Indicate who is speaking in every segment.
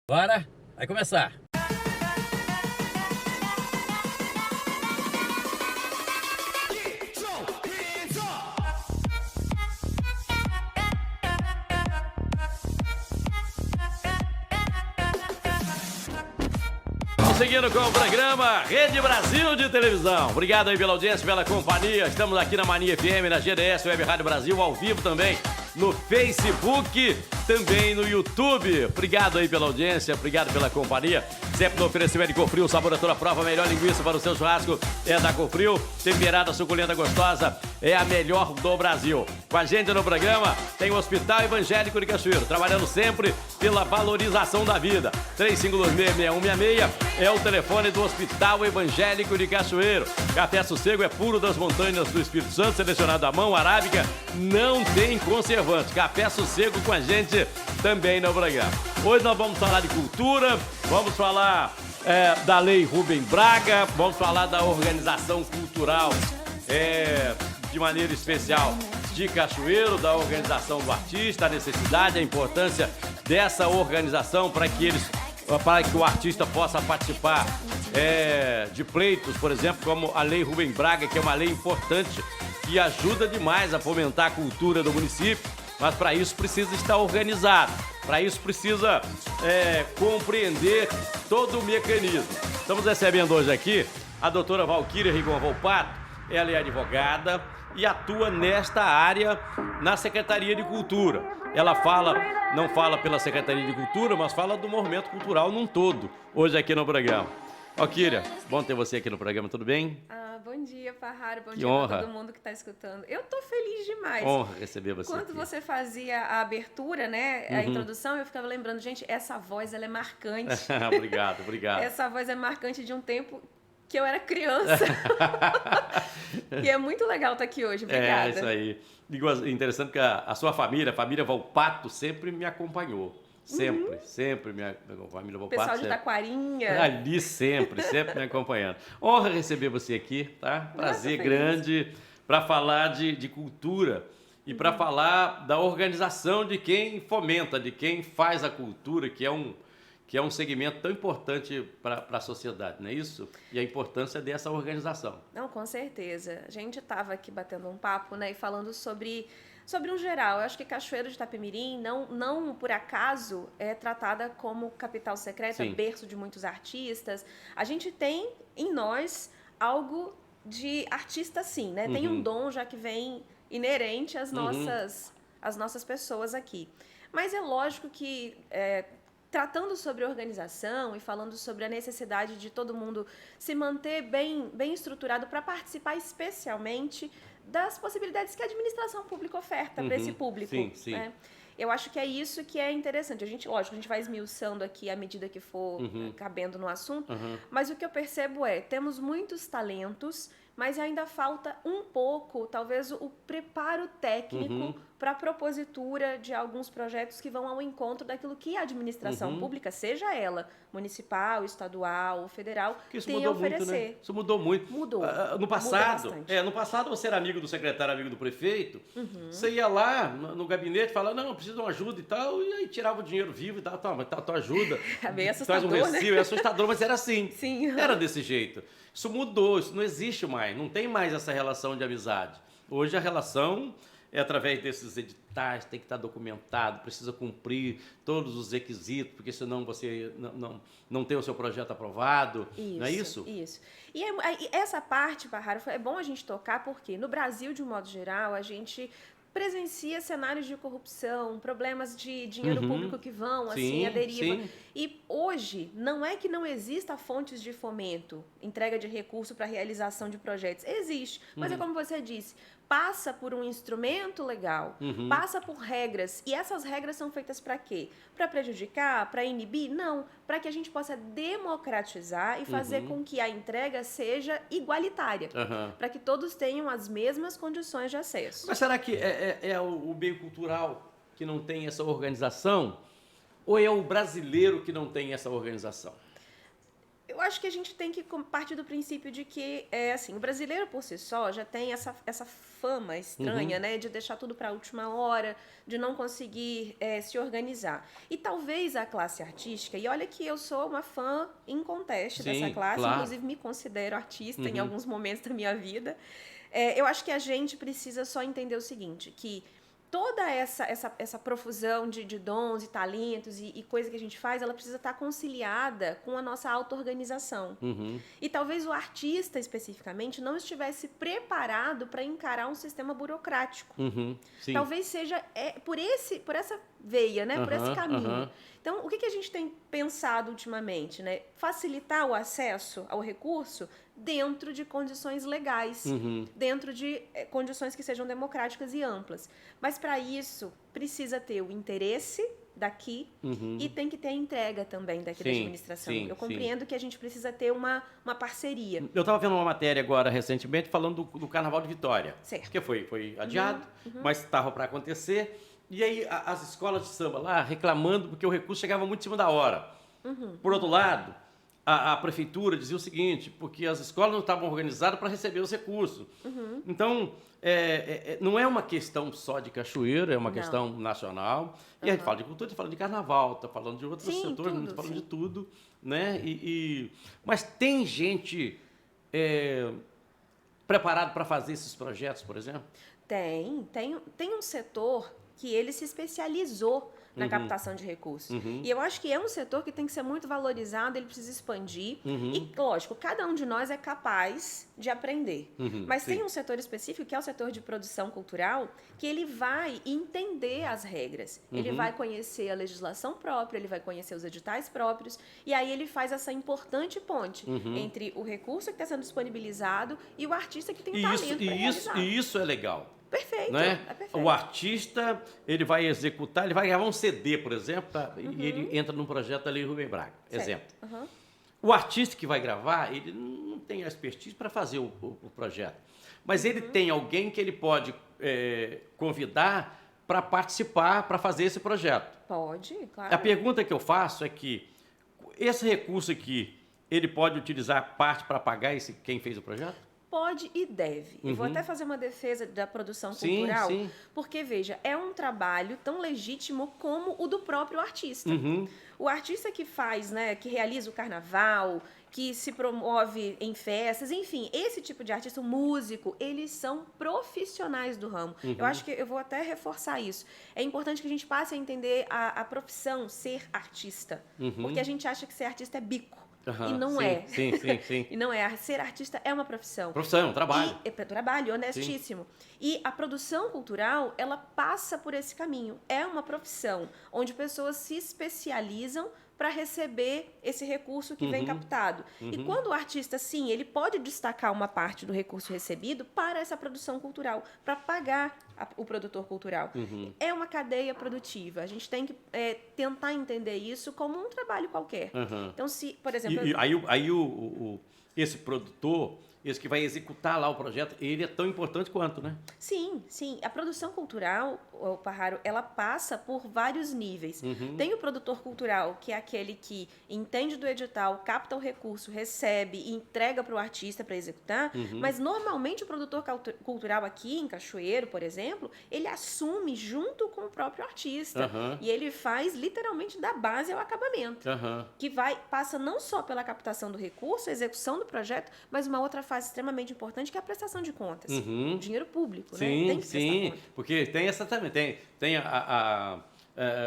Speaker 1: Bora, vai começar. Seguindo com o programa Rede Brasil de Televisão. Obrigado aí pela audiência, pela companhia. Estamos aqui na Mania FM, na GDS Web Rádio Brasil, ao vivo também no Facebook, também no YouTube. Obrigado aí pela audiência, obrigado pela companhia. Sempre no oferecimento de Cofril, sabor a toda prova, a melhor linguiça para o seu churrasco é da Cofril. Temperada, suculenta, gostosa, é a melhor do Brasil. Com a gente no programa tem o Hospital Evangélico de Cachoeiro, trabalhando sempre pela valorização da vida. 3526-6166 é o telefone do Hospital Evangélico de Cachoeiro. Café Sossego é puro das montanhas do Espírito Santo, selecionado à mão, arábica, não tem conservante. Café Sossego com a gente também no programa. Hoje nós vamos falar de cultura, vamos falar da Lei Rubem Braga, vamos falar da organização cultural de maneira especial de Cachoeiro, da organização do artista, a necessidade, a importância dessa organização para que o artista possa participar de pleitos, por exemplo, como a Lei Rubem Braga, que é uma lei importante que ajuda demais a fomentar a cultura do município, mas para isso precisa estar organizado, para isso precisa compreender todo o mecanismo. Estamos recebendo hoje aqui a doutora Valquíria Rigon Volpato. Ela é advogada e atua nesta área na Secretaria de Cultura. Ela não fala pela Secretaria de Cultura, mas fala do movimento cultural num todo, hoje aqui no programa. Valquíria, bom ter você aqui no programa, tudo bem?
Speaker 2: Bom dia, Farraro, bom
Speaker 1: que
Speaker 2: dia
Speaker 1: honra.
Speaker 2: para todo mundo que está escutando. Eu tô feliz demais.
Speaker 1: Honra receber você
Speaker 2: Quando
Speaker 1: aqui.
Speaker 2: você fazia a abertura, né, a introdução, eu ficava lembrando, gente, essa voz, ela é marcante.
Speaker 1: Obrigado.
Speaker 2: Essa voz é marcante de um tempo que eu era criança. E é muito legal estar aqui hoje, obrigada.
Speaker 1: É, isso aí. Interessante que a sua família, a família Volpato, sempre me acompanhou. Sempre minha família Volpato.
Speaker 2: O pessoal de Taquarinha.
Speaker 1: Ali sempre me acompanhando. Honra receber você aqui, tá? Prazer grande para falar de cultura e para falar da organização de quem fomenta, de quem faz a cultura, que é um segmento tão importante para a sociedade, não é isso? E a importância dessa organização.
Speaker 2: Não, com certeza. A gente estava aqui batendo um papo, né, e falando sobre um geral. Eu acho que Cachoeiro de Itapemirim, não por acaso, é tratada como capital secreta, berço de muitos artistas. A gente tem em nós algo de artista, sim, né? Tem um dom já que vem inerente às nossas pessoas aqui. Mas é lógico que tratando sobre organização e falando sobre a necessidade de todo mundo se manter bem estruturado para participar especialmente das possibilidades que a administração pública oferta para esse público.
Speaker 1: Sim.
Speaker 2: Né? Eu acho que é isso que é interessante. Lógico, a gente vai esmiuçando aqui à medida que for cabendo no assunto, mas o que eu percebo temos muitos talentos, mas ainda falta um pouco, talvez, o preparo técnico para a propositura de alguns projetos que vão ao encontro daquilo que a administração pública, seja ela municipal, estadual ou federal, tem a oferecer.
Speaker 1: Muito, né? Isso mudou muito.
Speaker 2: Mudou.
Speaker 1: No passado você era amigo do secretário, amigo do prefeito, você ia lá no gabinete e falava, não, eu preciso de uma ajuda e tal, e aí tirava o dinheiro vivo e tal, mas tua ajuda.
Speaker 2: É bem assustador,
Speaker 1: traz um recibo,
Speaker 2: né?
Speaker 1: é assustador, mas era assim.
Speaker 2: Sim.
Speaker 1: Era desse jeito. Isso mudou, isso não existe mais, não tem mais essa relação de amizade. Hoje a relação é através desses editais, tem que estar documentado, precisa cumprir todos os requisitos, porque senão você não tem o seu projeto aprovado, não é isso?
Speaker 2: Isso. E essa parte, Barraro, é bom a gente tocar, porque no Brasil, de um modo geral, a gente presencia cenários de corrupção, problemas de dinheiro público que vão, assim, à deriva.
Speaker 1: Sim.
Speaker 2: E hoje, não é que não exista fontes de fomento, entrega de recurso para realização de projetos. Existe, mas é como você disse, passa por um instrumento legal, passa por regras, e essas regras são feitas para quê? Para prejudicar, para inibir? Não, para que a gente possa democratizar e fazer com que a entrega seja igualitária, para que todos tenham as mesmas condições de acesso.
Speaker 1: Mas será que é o meio cultural que não tem essa organização? Ou é o brasileiro que não tem essa organização?
Speaker 2: Eu acho que a gente tem que partir do princípio de que, assim, o brasileiro por si só já tem essa fama estranha, né, de deixar tudo para a última hora, de não conseguir se organizar. E talvez a classe artística, e olha que eu sou uma fã inconteste dessa classe,
Speaker 1: claro.
Speaker 2: inclusive me considero artista em alguns momentos da minha vida, eu acho que a gente precisa só entender o seguinte, que toda essa profusão de dons e talentos e coisa que a gente faz, ela precisa estar conciliada com a nossa auto-organização. E talvez o artista, especificamente, não estivesse preparado para encarar um sistema burocrático.
Speaker 1: Sim.
Speaker 2: Talvez seja por essa veia, né? Por esse caminho. Então, o que a gente tem pensado ultimamente? Né? Facilitar o acesso ao recurso dentro de condições legais, dentro de condições que sejam democráticas e amplas. Mas, para isso, precisa ter o interesse daqui e tem que ter a entrega também daqui da administração. Eu compreendo que a gente precisa ter uma parceria.
Speaker 1: Eu estava vendo uma matéria agora, recentemente, falando do Carnaval de Vitória.
Speaker 2: Certo.
Speaker 1: Que foi adiado, mas estava para acontecer. E aí as escolas de samba lá reclamando porque o recurso chegava muito em cima da hora. Por outro lado, a prefeitura dizia o seguinte, porque as escolas não estavam organizadas para receber os recursos. Então, não é uma questão só de Cachoeira, é uma questão nacional. E a gente fala de cultura, a gente fala de carnaval, está falando de outros setores, está falando de tudo. Né? Mas tem gente preparada para fazer esses projetos, por exemplo?
Speaker 2: Tem um setor que ele se especializou na captação de recursos. E eu acho que é um setor que tem que ser muito valorizado, ele precisa expandir. E, lógico, cada um de nós é capaz de aprender. Mas tem um setor específico, que é o setor de produção cultural, que ele vai entender as regras. Ele vai conhecer a legislação própria, ele vai conhecer os editais próprios, e aí ele faz essa importante ponte entre o recurso que está sendo disponibilizado e o artista que tem o talento para realizar.
Speaker 1: E isso é legal.
Speaker 2: Perfeito,
Speaker 1: né?
Speaker 2: perfeito.
Speaker 1: O artista, ele vai executar, ele vai gravar um CD, por exemplo, e ele entra num projeto ali Rubem Braga, exemplo. O artista que vai gravar, ele não tem a expertise para fazer o projeto, mas ele tem alguém que ele pode convidar para participar, para fazer esse projeto.
Speaker 2: Pode, claro.
Speaker 1: A pergunta que eu faço é que esse recurso aqui, ele pode utilizar parte para pagar quem fez o projeto?
Speaker 2: Pode e deve. Eu vou até fazer uma defesa da produção cultural, porque, veja, é um trabalho tão legítimo como o do próprio artista. O artista que faz, né, que realiza o carnaval, que se promove em festas, enfim, esse tipo de artista, o músico, eles são profissionais do ramo. Eu acho que eu vou até reforçar isso. É importante que a gente passe a entender a profissão ser artista, porque a gente acha que ser artista é bico. E não é.
Speaker 1: Sim.
Speaker 2: E não é. Ser artista é uma profissão.
Speaker 1: Profissão, trabalho.
Speaker 2: É trabalho, honestíssimo. E a produção cultural, ela passa por esse caminho. É uma profissão onde pessoas se especializam para receber esse recurso que vem captado. E quando o artista, sim, ele pode destacar uma parte do recurso recebido para essa produção cultural, para pagar o produtor cultural. É uma cadeia produtiva. A gente tem que tentar entender isso como um trabalho qualquer. Então, se, por exemplo...
Speaker 1: Esse produtor, esse que vai executar lá o projeto, ele é tão importante quanto, né?
Speaker 2: Sim. A produção cultural, Parraro, ela passa por vários níveis. Tem o produtor cultural, que é aquele que entende do edital, capta o recurso, recebe e entrega para o artista para executar, mas normalmente o produtor cultural aqui em Cachoeiro, por exemplo, ele assume junto com o próprio artista. E ele faz literalmente da base ao acabamento. Que passa não só pela captação do recurso, a execução do projeto, mas uma outra fase extremamente importante, que é a prestação de contas. O dinheiro público, né? Tem que prestar conta.
Speaker 1: Porque tem essa também, tem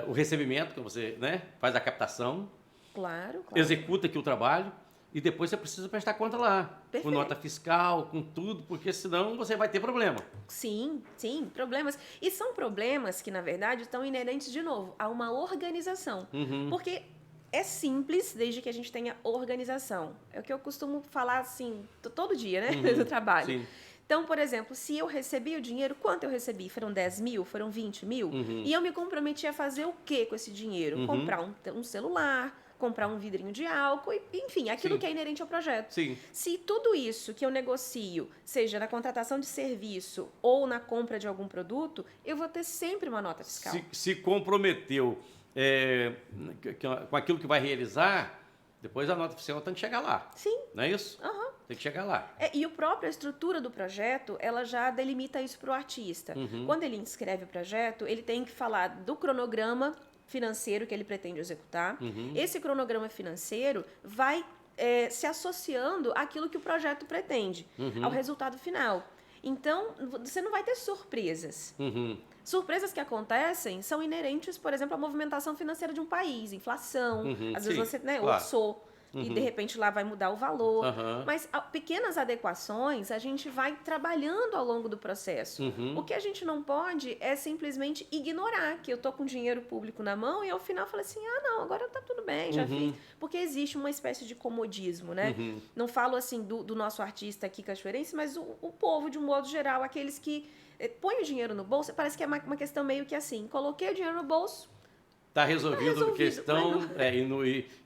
Speaker 1: o recebimento, que você, né, faz a captação,
Speaker 2: claro.
Speaker 1: Executa aqui o trabalho, e depois você precisa prestar conta lá.
Speaker 2: Perfeito.
Speaker 1: Com nota fiscal, com tudo, porque senão você vai ter problema.
Speaker 2: Sim, problemas. E são problemas que, na verdade, estão inerentes, de novo, a uma organização. Porque é simples, desde que a gente tenha organização. É o que eu costumo falar, assim, todo dia, né, do trabalho.
Speaker 1: Sim.
Speaker 2: Então, por exemplo, se eu recebi o dinheiro, quanto eu recebi? Foram 10 mil? Foram 20 mil? E eu me comprometi a fazer o quê com esse dinheiro? Comprar um celular, comprar um vidrinho de álcool, enfim, aquilo que é inerente ao projeto. Se tudo isso que eu negocio, seja na contratação de serviço ou na compra de algum produto, eu vou ter sempre uma nota fiscal.
Speaker 1: Se comprometeu com aquilo que vai realizar, depois a nota oficial tem que chegar lá.
Speaker 2: Sim.
Speaker 1: Não é isso?
Speaker 2: Uhum.
Speaker 1: Tem que chegar lá.
Speaker 2: E a própria estrutura do projeto, ela já delimita isso para o artista. Quando ele inscreve o projeto, ele tem que falar do cronograma financeiro que ele pretende executar. Esse cronograma financeiro vai se associando àquilo que o projeto pretende, ao resultado final. Então, você não vai ter surpresas. Surpresas que acontecem são inerentes, por exemplo, à movimentação financeira de um país, inflação. Às vezes você orçou e, de repente, lá vai mudar o valor. Mas pequenas adequações a gente vai trabalhando ao longo do processo. O que a gente não pode é simplesmente ignorar que eu tô com dinheiro público na mão e ao final falei assim, não, agora tá tudo bem, já fiz. Porque existe uma espécie de comodismo, né? Não falo assim do nosso artista aqui cachoeirense, mas o povo, de um modo geral, aqueles que põem o dinheiro no bolso, parece que é uma questão meio que assim, coloquei o dinheiro no bolso,
Speaker 1: está resolvido a questão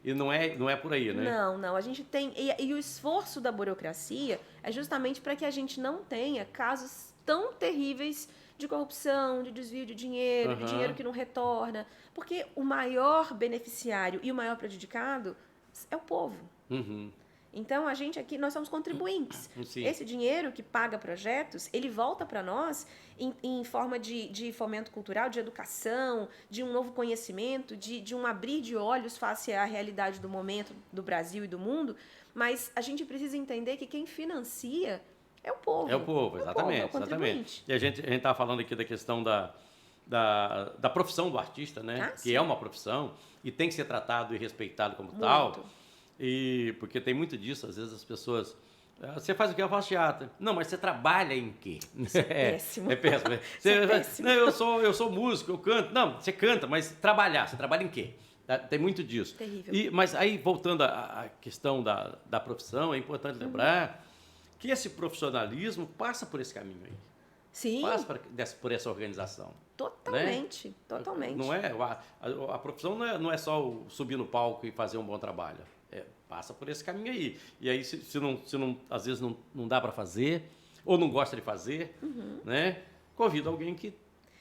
Speaker 1: e não é por aí, né?
Speaker 2: Não. A gente tem... E o esforço da burocracia é justamente para que a gente não tenha casos tão terríveis de corrupção, de desvio de dinheiro, de dinheiro que não retorna. Porque o maior beneficiário e o maior prejudicado é o povo. Então, a gente aqui, nós somos contribuintes.
Speaker 1: Sim.
Speaker 2: Esse dinheiro que paga projetos, ele volta para nós em forma de fomento cultural, de educação, de um novo conhecimento, de um abrir de olhos face à realidade do momento do Brasil e do mundo. Mas a gente precisa entender que quem financia é o povo.
Speaker 1: É o povo, exatamente.
Speaker 2: É o contribuinte.
Speaker 1: E a gente estava falando aqui da questão da profissão do artista, né? Que é uma profissão e tem que ser tratado e respeitado como tal. E porque tem muito disso, às vezes as pessoas... Você faz o quê? Eu faço teatro. Não, mas você trabalha em quê?
Speaker 2: Isso é péssimo.
Speaker 1: É péssimo. Não, eu sou músico, eu canto. Não, você canta, mas você trabalha em quê? Tem muito disso.
Speaker 2: Terrível.
Speaker 1: Mas aí, voltando à questão da profissão, é importante lembrar que esse profissionalismo passa por esse caminho aí.
Speaker 2: Sim.
Speaker 1: Passa por essa organização.
Speaker 2: Totalmente,
Speaker 1: né?
Speaker 2: Totalmente.
Speaker 1: Não é, a profissão não é só subir no palco e fazer um bom trabalho. Passa por esse caminho aí. E aí, se não, às vezes não dá para fazer, ou não gosta de fazer, né? Convida alguém que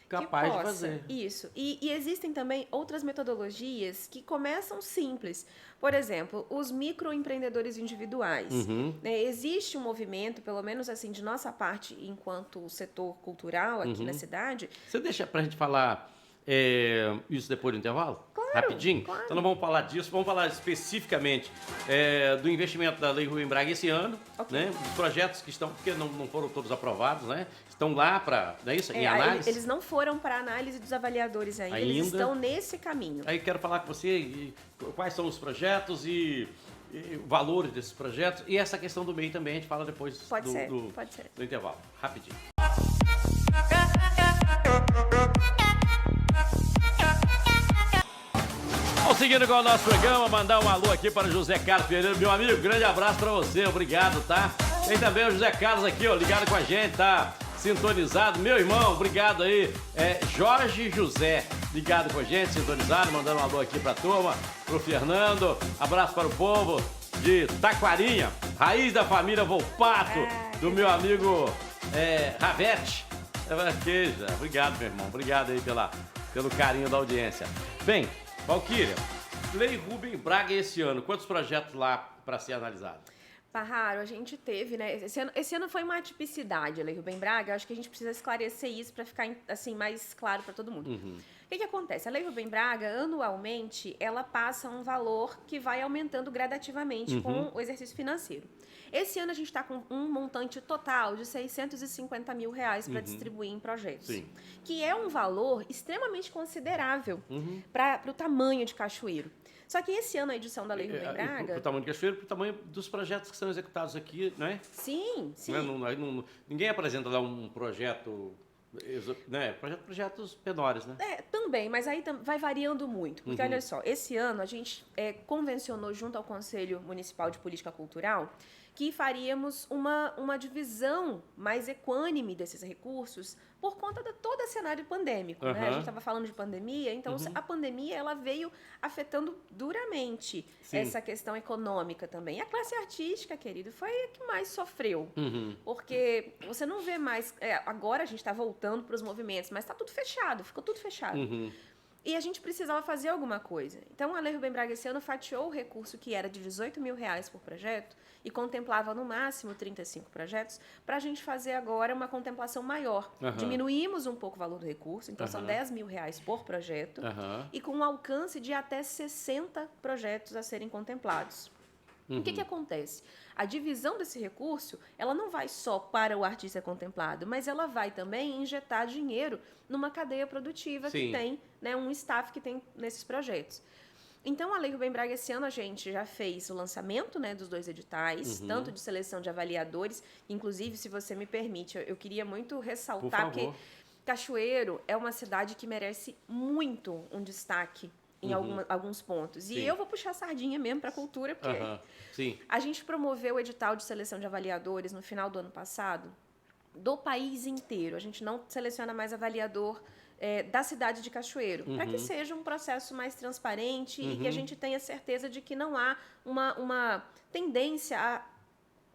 Speaker 1: capaz de fazer.
Speaker 2: Isso. E existem também outras metodologias que começam simples. Por exemplo, os microempreendedores individuais. Né? Existe um movimento, pelo menos assim, de nossa parte, enquanto setor cultural aqui na cidade.
Speaker 1: Você deixa para a gente falar isso depois do intervalo?
Speaker 2: Claro,
Speaker 1: rapidinho?
Speaker 2: Claro.
Speaker 1: Então não vamos falar disso, vamos falar especificamente do investimento da Lei Rubem Braga esse ano, né? Os projetos que estão, porque não foram todos aprovados, né? Estão lá para, não é isso? Em análise?
Speaker 2: Eles não foram para a análise dos avaliadores ainda, eles estão nesse caminho.
Speaker 1: Aí quero falar com você quais são os projetos e valores desses projetos e essa questão do MEI também, a gente fala depois
Speaker 2: pode ser.
Speaker 1: do intervalo. Rapidinho. Vamos seguindo com o nosso programa, mandar um alô aqui para José Carlos Pereira, meu amigo, grande abraço para você, obrigado, tá? Tem também o José Carlos aqui, ó, ligado com a gente, tá? Sintonizado, meu irmão, obrigado aí, Jorge José, ligado com a gente, sintonizado, mandando um alô aqui pra turma, pro Fernando, abraço para o povo de Taquarinha, raiz da família Volpato, do meu amigo Ravete, obrigado, meu irmão, obrigado aí pelo carinho da audiência. Bem, Valquíria, Lei Rubem Braga esse ano, quantos projetos lá para ser analisado?
Speaker 2: Parraro, a gente teve, né? Esse ano foi uma atipicidade, a Lei Rubem Braga. Acho que a gente precisa esclarecer isso para ficar assim mais claro para todo mundo. O que acontece? A Lei Rubem Braga, anualmente, ela passa um valor que vai aumentando gradativamente com o exercício financeiro. Esse ano a gente está com um montante total de R$650 mil para distribuir em projetos.
Speaker 1: Sim.
Speaker 2: Que é um valor extremamente considerável para o tamanho de Cachoeiro. Só que esse ano a edição da Lei Rubem Braga...
Speaker 1: Para o tamanho de Cachoeiro, para o tamanho dos projetos que são executados aqui, não é?
Speaker 2: Sim, sim.
Speaker 1: Ninguém apresenta lá um projeto... Né? Projetos menores, né?
Speaker 2: Também, mas aí vai variando muito. Porque, olha só, esse ano a gente convencionou junto ao Conselho Municipal de Política Cultural que faríamos uma divisão mais equânime desses recursos por conta de todo esse cenário pandêmico. Né? A gente estava falando de pandemia, então a pandemia ela veio afetando duramente essa questão econômica também. E a classe artística, querido, foi a que mais sofreu. Porque você não vê mais... agora a gente está voltando para os movimentos, mas está tudo fechado, ficou tudo fechado. E a gente precisava fazer alguma coisa. Então, a Lei Rubem Braga esse ano fatiou o recurso que era de R$18 mil por projeto e contemplava no máximo 35 projetos, para a gente fazer agora uma contemplação maior. Diminuímos um pouco o valor do recurso, então são R$10 mil por projeto, e com um alcance de até 60 projetos a serem contemplados. O que acontece? A divisão desse recurso, ela não vai só para o artista contemplado, mas ela vai também injetar dinheiro numa cadeia produtiva que tem, né, um staff que tem nesses projetos. Então, a Lei Rubem Braga, esse ano, a gente já fez o lançamento, né, dos 2 editais, tanto de seleção de avaliadores, inclusive, se você me permite, eu queria muito ressaltar que Cachoeiro é uma cidade que merece muito um destaque em alguns pontos. E eu vou puxar a sardinha mesmo para a cultura, porque a gente promoveu o edital de seleção de avaliadores no final do ano passado, do país inteiro. A gente não seleciona mais avaliador da cidade de Cachoeiro, para que seja um processo mais transparente e que a gente tenha certeza de que não há uma tendência a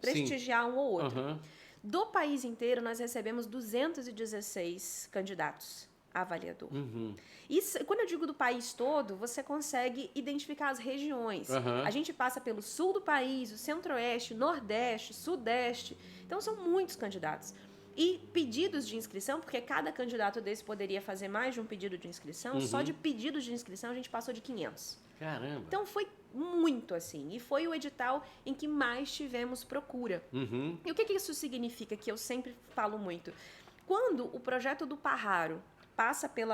Speaker 2: prestigiar um ou outro. Do país inteiro, nós recebemos 216 candidatos a avaliador. Isso, quando eu digo do país todo, você consegue identificar as regiões. A gente passa pelo sul do país, o centro-oeste, nordeste, sudeste. Então, são muitos candidatos. E pedidos de inscrição, porque cada candidato desse poderia fazer mais de um pedido de inscrição, só de pedidos de inscrição a gente passou de 500.
Speaker 1: Caramba!
Speaker 2: Então, foi muito assim. E foi o edital em que mais tivemos procura. E o que isso significa, que eu sempre falo muito? Quando o projeto do Parraro passa pelo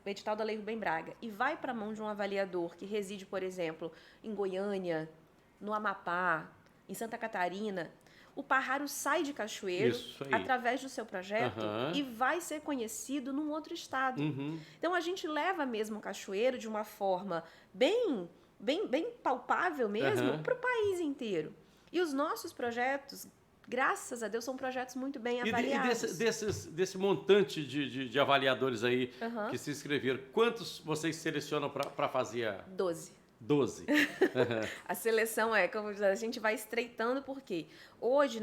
Speaker 2: edital da Lei Rubem Braga e vai para a mão de um avaliador que reside, por exemplo, em Goiânia, no Amapá, em Santa Catarina, o Parraro sai de Cachoeiro através do seu projeto e vai ser conhecido num outro estado. Então, a gente leva mesmo o Cachoeiro de uma forma bem palpável mesmo para o país inteiro. E os nossos projetos, graças a Deus, são projetos muito bem avaliados.
Speaker 1: E desse montante de avaliadores aí que se inscreveram, quantos vocês selecionam para fazer a... 12.
Speaker 2: A seleção como a gente vai estreitando, porque hoje,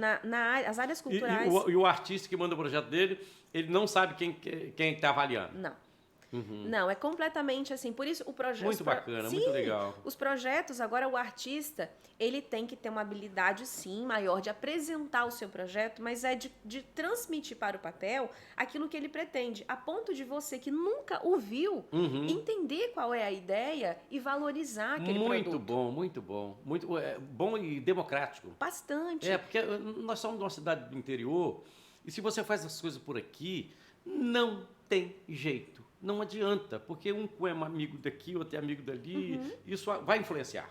Speaker 2: as áreas culturais...
Speaker 1: E o artista que manda o projeto dele, ele não sabe quem está avaliando?
Speaker 2: Não. Não, é completamente assim. Por isso, o projeto...
Speaker 1: Muito bacana, muito legal.
Speaker 2: Os projetos, agora o artista, ele tem que ter uma habilidade, sim, maior de apresentar o seu projeto, mas de transmitir para o papel aquilo que ele pretende, a ponto de você que nunca o viu, entender qual é a ideia e valorizar aquele produto.
Speaker 1: Muito bom, muito bom. Muito bom e democrático.
Speaker 2: Bastante.
Speaker 1: Porque nós somos de uma cidade do interior e se você faz as coisas por aqui, não tem jeito. Não adianta, porque um é amigo daqui, outro é amigo dali, isso vai influenciar.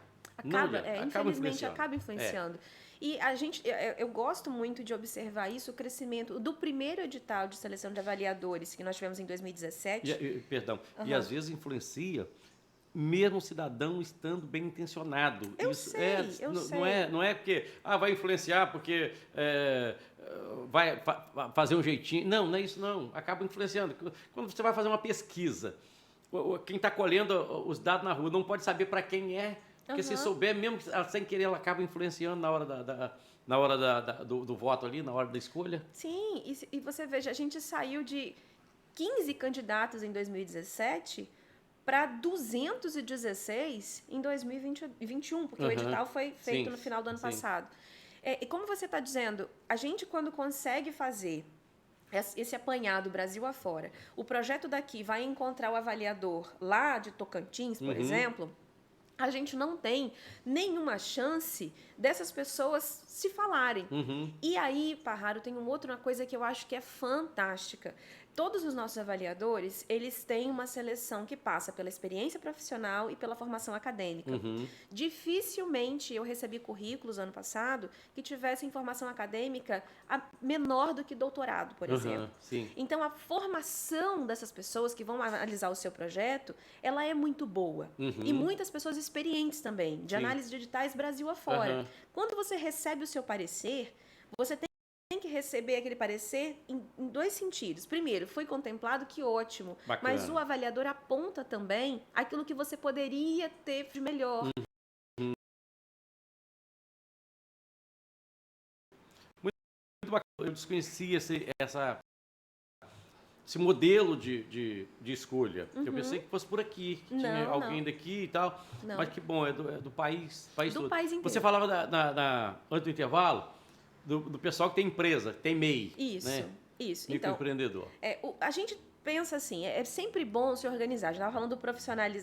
Speaker 2: Infelizmente, acaba influenciando. E eu gosto muito de observar isso, o crescimento do primeiro edital de seleção de avaliadores que nós tivemos em 2017.
Speaker 1: E às vezes influencia mesmo o cidadão estando bem intencionado.
Speaker 2: Eu sei.
Speaker 1: Não é porque vai influenciar porque vai fazer um jeitinho. Não é isso não. Acaba influenciando. Quando você vai fazer uma pesquisa, quem está colhendo os dados na rua não pode saber para quem é, porque se souber, mesmo sem querer, ela acaba influenciando na hora do voto ali, na hora da escolha.
Speaker 2: Sim, e você veja, a gente saiu de 15 candidatos em 2017 para 216 em 2021, porque o edital foi feito no final do ano passado. E como você está dizendo, a gente quando consegue fazer esse apanhado Brasil afora, o projeto daqui vai encontrar o avaliador lá de Tocantins, por exemplo, a gente não tem nenhuma chance dessas pessoas se falarem. E aí, Parraro, tem uma coisa que eu acho que é fantástica. Todos os nossos avaliadores, eles têm uma seleção que passa pela experiência profissional e pela formação acadêmica. Dificilmente eu recebi currículos ano passado que tivessem formação acadêmica menor do que doutorado, por exemplo. Então, a formação dessas pessoas que vão analisar o seu projeto, ela é muito boa. E muitas pessoas experientes também, de análise de editais Brasil afora. Quando você recebe o seu parecer, você tem que receber aquele parecer em 2 sentidos. Primeiro, foi contemplado, que ótimo.
Speaker 1: Bacana.
Speaker 2: Mas o avaliador aponta também aquilo que você poderia ter de melhor.
Speaker 1: Muito bacana. Eu desconhecia esse modelo de escolha. Eu pensei que fosse por aqui, que tinha alguém daqui e tal.
Speaker 2: Não.
Speaker 1: Mas que bom, é do país todo.
Speaker 2: País inteiro.
Speaker 1: Você falava antes do intervalo do pessoal que tem empresa, que tem MEI.
Speaker 2: Isso,
Speaker 1: né?
Speaker 2: isso.
Speaker 1: Microempreendedor.
Speaker 2: Então, a gente pensa assim, é sempre bom se organizar. A gente estava falando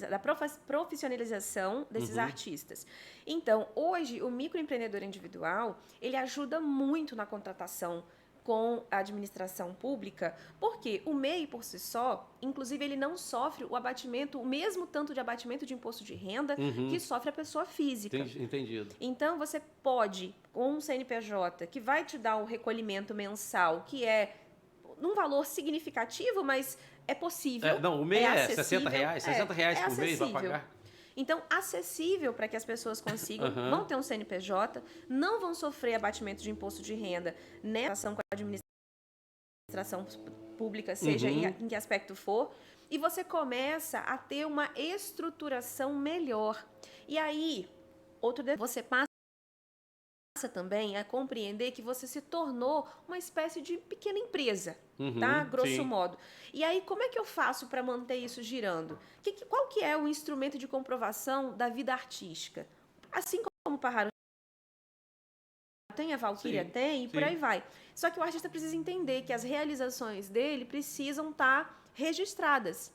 Speaker 2: da profissionalização desses artistas. Então, hoje, o microempreendedor individual, ele ajuda muito na contratação com a administração pública, porque o MEI, por si só, inclusive, ele não sofre o mesmo tanto de abatimento de imposto de renda que sofre a pessoa física.
Speaker 1: Entendido.
Speaker 2: Então, você pode, com um CNPJ, que vai te dar um recolhimento mensal, que é num valor significativo, mas é possível.
Speaker 1: O MEI é R$60, R$60 por mês para pagar.
Speaker 2: Então, acessível para que as pessoas consigam, vão ter um CNPJ, não vão sofrer abatimento de imposto de renda nessa ação com a administração pública, seja em que aspecto for, e você começa a ter uma estruturação melhor. E aí, você passa também a compreender que você se tornou uma espécie de pequena empresa, tá? Grosso modo. E aí, como é que eu faço para manter isso girando? Qual que é o instrumento de comprovação da vida artística? Assim como o Parraro tem, a Valquíria tem, e por aí vai. Só que o artista precisa entender que as realizações dele precisam estar registradas.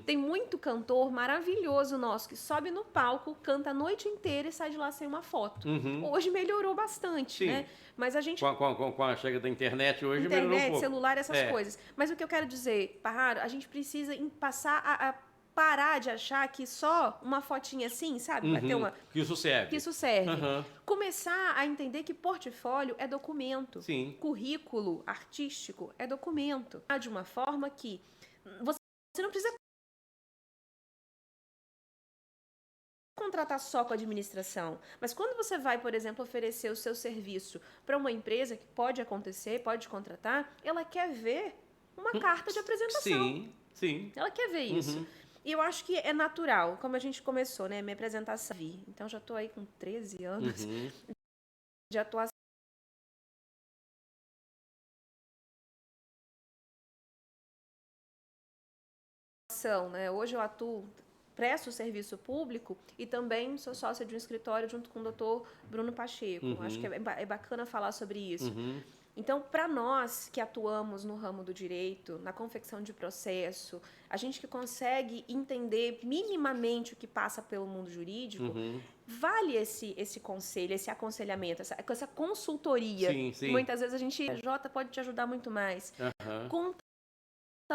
Speaker 2: Tem muito cantor maravilhoso nosso que sobe no palco, canta a noite inteira e sai de lá sem uma foto. Hoje melhorou bastante, né? Mas a gente...
Speaker 1: Com a chegada da internet hoje melhorou um pouco.
Speaker 2: Celular, essas coisas. Mas o que eu quero dizer, Parraro, a gente precisa passar a parar de achar que só uma fotinha assim, sabe? Vai ter
Speaker 1: que isso serve.
Speaker 2: Que isso serve. Começar a entender que portfólio é documento. Currículo artístico é documento. De uma forma que você não precisa contratar só com a administração, mas quando você vai, por exemplo, oferecer o seu serviço para uma empresa, que pode acontecer, pode contratar, ela quer ver uma carta de apresentação.
Speaker 1: Sim.
Speaker 2: Ela quer ver isso. E eu acho que é natural, como a gente começou, né? Minha apresentação. Então, já estou aí com 13 anos de atuação. Né? Hoje eu presto serviço público e também sou sócia de um escritório junto com o doutor Bruno Pacheco. Acho que é bacana falar sobre isso. Então, para nós que atuamos no ramo do direito, na confecção de processo, a gente que consegue entender minimamente o que passa pelo mundo jurídico, vale esse conselho, esse aconselhamento, essa consultoria. Muitas vezes a gente, J pode te ajudar muito mais. Conta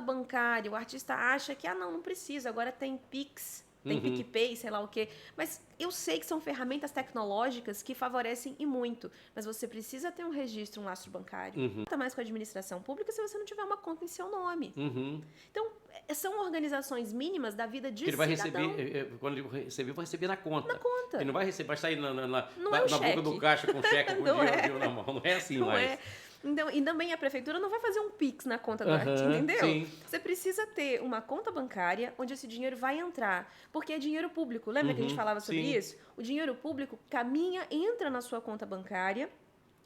Speaker 2: bancária, o artista acha que, não precisa, agora tem Pix, tem PicPay, sei lá o quê. Mas eu sei que são ferramentas tecnológicas que favorecem e muito, mas você precisa ter um registro, um lastro bancário. Não mais com a administração pública se você não tiver uma conta em seu nome. Então, são organizações mínimas da vida de cidadão.
Speaker 1: Ele vai receber, quando ele receber, vai receber na conta.
Speaker 2: Na conta.
Speaker 1: Ele não vai receber, vai sair na
Speaker 2: boca
Speaker 1: do caixa com cheque, com dinheiro na mão. Não é assim mais.
Speaker 2: Então, e também a prefeitura não vai fazer um Pix na conta do artista, entendeu? Você precisa ter uma conta bancária onde esse dinheiro vai entrar, porque é dinheiro público. Lembra que a gente falava sobre isso? O dinheiro público caminha, entra na sua conta bancária,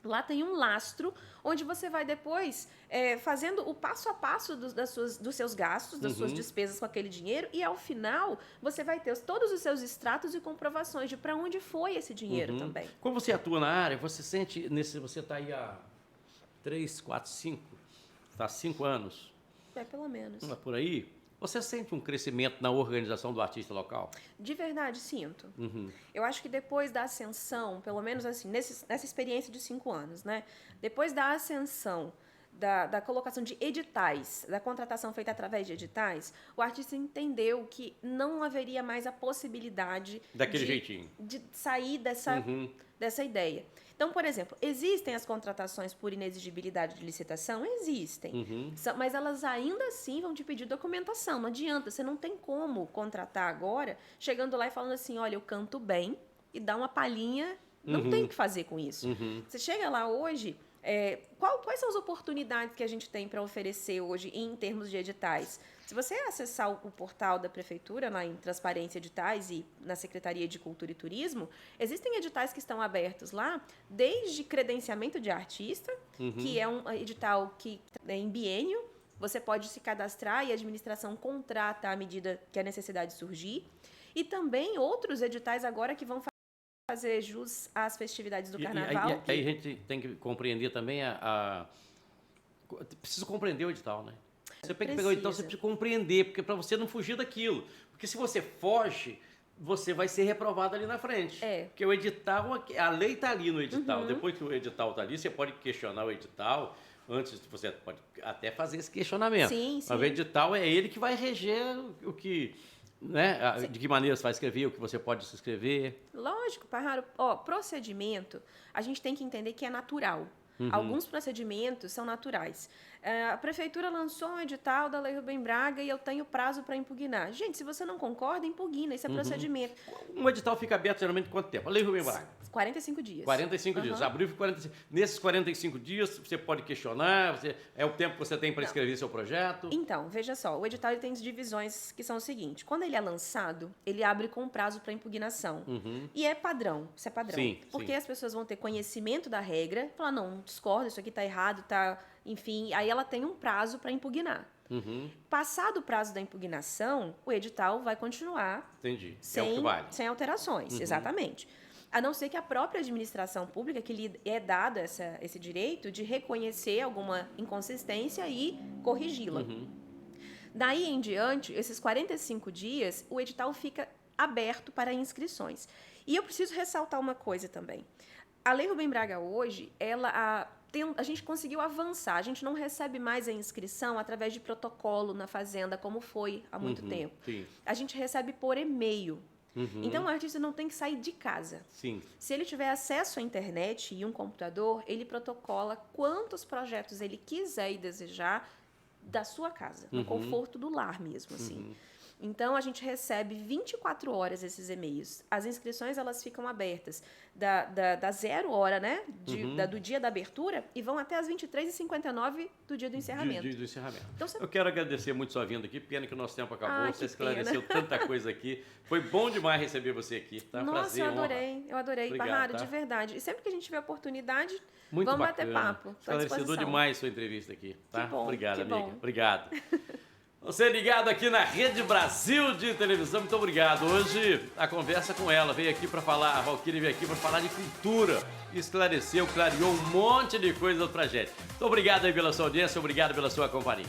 Speaker 2: lá tem um lastro, onde você vai depois fazendo o passo a passo dos seus gastos, das suas despesas com aquele dinheiro, e ao final você vai ter todos os seus extratos e comprovações de para onde foi esse dinheiro também.
Speaker 1: Quando você atua na área, você sente, você está aí há 3, 4, 5, está há 5 anos.
Speaker 2: Pelo menos.
Speaker 1: Por aí. Você sente um crescimento na organização do artista local?
Speaker 2: De verdade, sinto. Eu acho que depois da ascensão, pelo menos assim, nessa experiência de 5 anos, né? Depois da ascensão, da colocação de editais, da contratação feita através de editais, o artista entendeu que não haveria mais a possibilidade de sair dessa ideia. Então, por exemplo, existem as contratações por inexigibilidade de licitação? Existem. Mas elas ainda assim vão te pedir documentação. Não adianta, você não tem como contratar agora, chegando lá e falando assim, olha, eu canto bem, e dá uma palhinha, não tem o que fazer com isso. Você chega lá hoje, quais são as oportunidades que a gente tem para oferecer hoje em termos de editais? Se você acessar o portal da Prefeitura, lá em Transparência Editais e na Secretaria de Cultura e Turismo, existem editais que estão abertos lá, desde credenciamento de artista, que é um edital que é em biênio, Você pode se cadastrar e a administração contrata à medida que a necessidade surgir. E também outros editais agora que vão fazer jus às festividades do Carnaval.
Speaker 1: E aí a gente tem que compreender também Precisa compreender o edital, né? Você tem que pegar o edital, você precisa compreender, porque para você não fugir daquilo. Porque se você foge, você vai ser reprovado ali na frente. Porque o edital, a lei está ali no edital. Depois que o edital está ali, você pode questionar o edital. Antes, você pode até fazer esse questionamento.
Speaker 2: Sim.
Speaker 1: Mas o edital é ele que vai reger o que... Né? De que maneira você vai escrever, o que você pode se escrever.
Speaker 2: Lógico, Parraro. Procedimento, a gente tem que entender que é natural. Alguns procedimentos são naturais. A prefeitura lançou um edital da Lei Rubem Braga e eu tenho prazo para impugnar. Gente, se você não concorda, impugna. Isso é procedimento.
Speaker 1: Um edital fica aberto geralmente quanto tempo? A Lei Rubem Braga?
Speaker 2: 45 dias.
Speaker 1: 45 dias. Abriu 45. Nesses 45 dias, você pode questionar, é o tempo que você tem para escrever seu projeto?
Speaker 2: Então, veja só, o edital ele tem divisões que são o seguinte. Quando ele é lançado, ele abre com prazo para impugnação. E é padrão, isso é padrão. Porque as pessoas vão ter conhecimento da regra, falar, não, discordo, isso aqui está errado, tá... Enfim, aí ela tem um prazo para impugnar. Passado o prazo da impugnação, o edital vai continuar.
Speaker 1: Entendi. É o que vale.
Speaker 2: Sem alterações, exatamente. A não ser que a própria administração pública, que lhe é dado esse direito de reconhecer alguma inconsistência e corrigi-la. Daí em diante, esses 45 dias, o edital fica aberto para inscrições. E eu preciso ressaltar uma coisa também. A Lei Rubem Braga hoje, a gente conseguiu avançar. A gente não recebe mais a inscrição através de protocolo na Fazenda, como foi há muito tempo. A gente recebe por e-mail. Então, o artista não tem que sair de casa. Se ele tiver acesso à internet e um computador, ele protocola quantos projetos ele quiser e desejar da sua casa, no conforto do lar mesmo, assim. Então, a gente recebe 24 horas esses e-mails. As inscrições, elas ficam abertas da 0 hora, né? Do dia da abertura e vão até as 23h59 do dia do encerramento.
Speaker 1: Do encerramento. Então, eu quero agradecer muito sua vinda aqui. Pena que o nosso tempo acabou. Você esclareceu tanta coisa aqui. Foi bom demais receber você aqui. Tá?
Speaker 2: Nossa,
Speaker 1: prazer,
Speaker 2: eu adorei.
Speaker 1: Obrigado,
Speaker 2: Parraro,
Speaker 1: tá?
Speaker 2: de verdade. E sempre que a gente tiver oportunidade,
Speaker 1: muito
Speaker 2: vamos
Speaker 1: bacana.
Speaker 2: bater papo.
Speaker 1: Esclarecedor demais sua entrevista aqui. Tá?
Speaker 2: Que bom,
Speaker 1: obrigado,
Speaker 2: que
Speaker 1: amiga.
Speaker 2: bom.
Speaker 1: Obrigado. Você ligado aqui na Rede Brasil de televisão, muito obrigado. Hoje a conversa com ela veio aqui para falar, a Valquíria veio aqui para falar de cultura, esclareceu, clareou um monte de coisas pra gente. Muito obrigado aí pela sua audiência, obrigado pela sua companhia.